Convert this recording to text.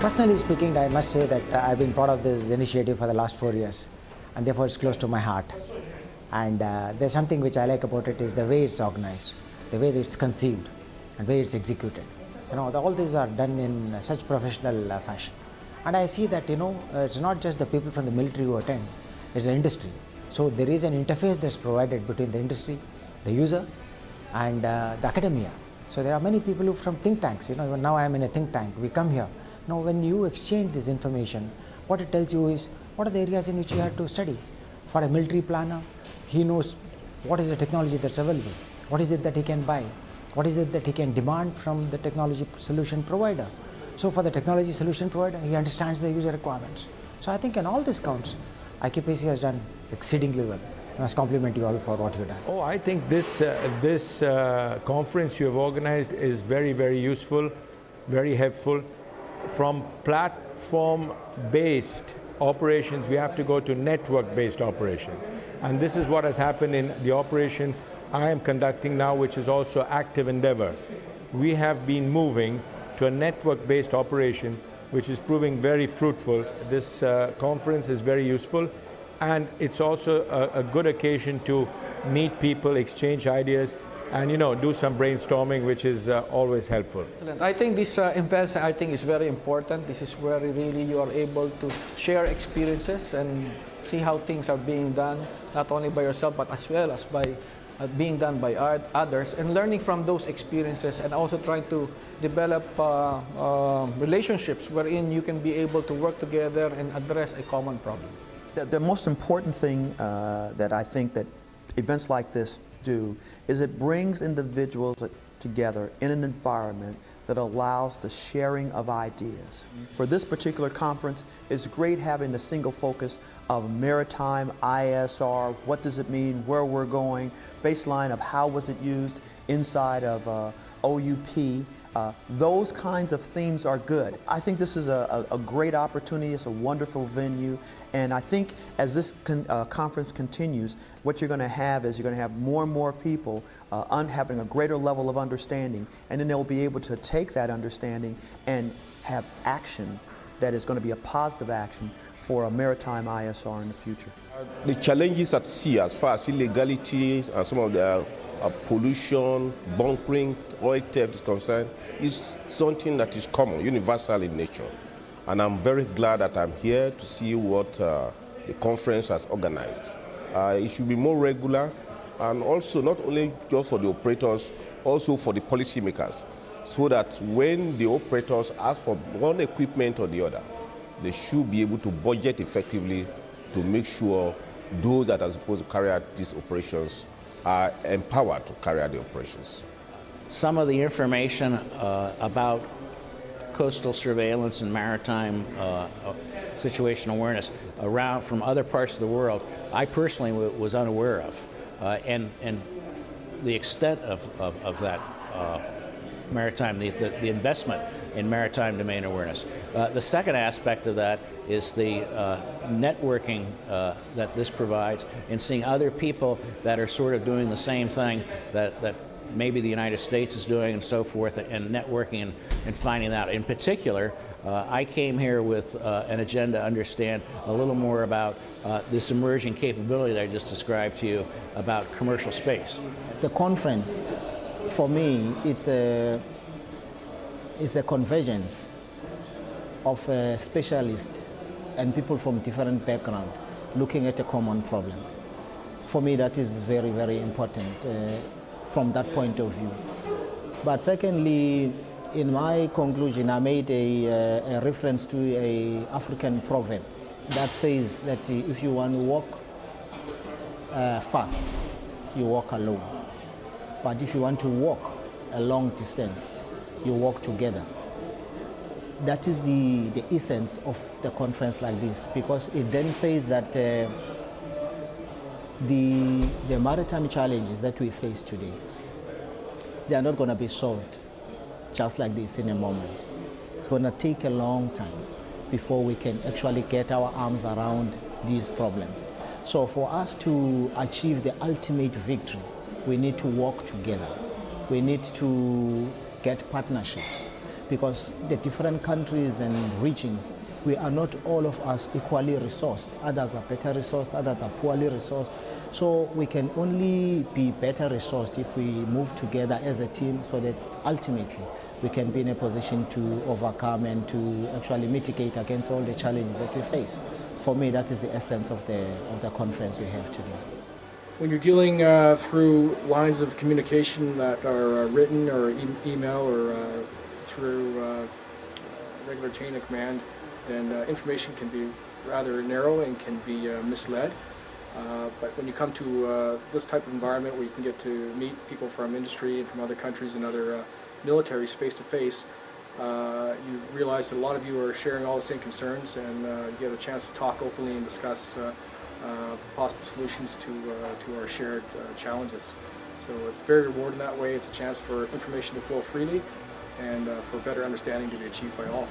Personally speaking, I must say that I've been part of this initiative for the last 4 years, and therefore it's close to my heart. And there's something which I like about it is the way it's organized, the way that it's conceived, and the way it's executed. All these are done in such professional fashion. And I see that, it's not just the people from the military who attend, it's the industry. So there is an interface that's provided between the industry, the user, and the academia. So there are many people who from think tanks, even now I am in a think tank, we come here. Now when you exchange this information, what it tells you is, what are the areas in which you have to study? For a military planner, he knows what is the technology that's available, what is it that he can buy, what is it that he can demand from the technology solution provider. So for the technology solution provider, he understands the user requirements. So I think in all these counts, IQPC has done exceedingly well. I must compliment you all for what you've done. Oh, I think this conference you have organized is very, very useful, very helpful. From platform-based operations, we have to go to network-based operations. And this is what has happened in the operation I am conducting now, which is also Active Endeavor. We have been moving to a network-based operation, which is proving very fruitful. This conference is very useful, and it's also a good occasion to meet people, exchange ideas, and do some brainstorming, which is always helpful. Excellent. I think this event is very important. This is where really you are able to share experiences and see how things are being done, not only by yourself, but as well as by being done by others, and learning from those experiences, and also trying to develop relationships wherein you can be able to work together and address a common problem. The most important thing that I think that events like this do is it brings individuals together in an environment that allows the sharing of ideas. For this particular conference, it's great having the single focus of maritime ISR, what does it mean, where we're going, baseline of how was it used inside of OUP. Those kinds of themes are good. I think this is a great opportunity. It's a wonderful venue. And I think as this conference continues, what you're going to have is you're going to have more and more people having a greater level of understanding, and then they'll be able to take that understanding and have action that is going to be a positive action for a maritime ISR in the future. The challenges at sea as far as illegality and some of the pollution, bunkering, oil theft is concerned, is something that is common, universal in nature. And I'm very glad that I'm here to see what the conference has organized. It should be more regular, and also not only just for the operators, also for the policymakers, so that when the operators ask for one equipment or the other, they should be able to budget effectively to make sure those that are supposed to carry out these operations are empowered to carry out the operations. Some of the information about coastal surveillance and maritime situational awareness around from other parts of the world, I personally was unaware of, and the extent of that maritime, the investment in maritime domain awareness. The second aspect of that is the networking that this provides, and seeing other people that are sort of doing the same thing that maybe the United States is doing and so forth, and networking and finding out. In particular, I came here with an agenda to understand a little more about this emerging capability that I just described to you about commercial space. The conference, for me, it's a convergence of specialists and people from different backgrounds looking at a common problem. For me, that is very, very important from that point of view. But secondly, in my conclusion, I made a reference to an African proverb that says that if you want to walk fast, you walk alone. But if you want to walk a long distance, you walk together. That is the essence of the conference like this, because it then says that the maritime challenges that we face today, they are not going to be solved just like this in a moment. It's going to take a long time before we can actually get our arms around these problems. So for us to achieve the ultimate victory, we need to work together. We need to get partnerships. because the different countries and regions, we are not all of us equally resourced. Others are better resourced, others are poorly resourced. So we can only be better resourced if we move together as a team so that ultimately we can be in a position to overcome and to actually mitigate against all the challenges that we face. For me, that is the essence of the conference we have today. When you're dealing through lines of communication that are written or email or through regular chain of command, then information can be rather narrow and can be misled. But when you come to this type of environment where you can get to meet people from industry and from other countries and other militaries face to face, you realize that a lot of you are sharing all the same concerns, and you get a chance to talk openly and discuss possible solutions to our shared challenges. So it's very rewarding that way. It's a chance for information to flow freely and for better understanding to be achieved by all.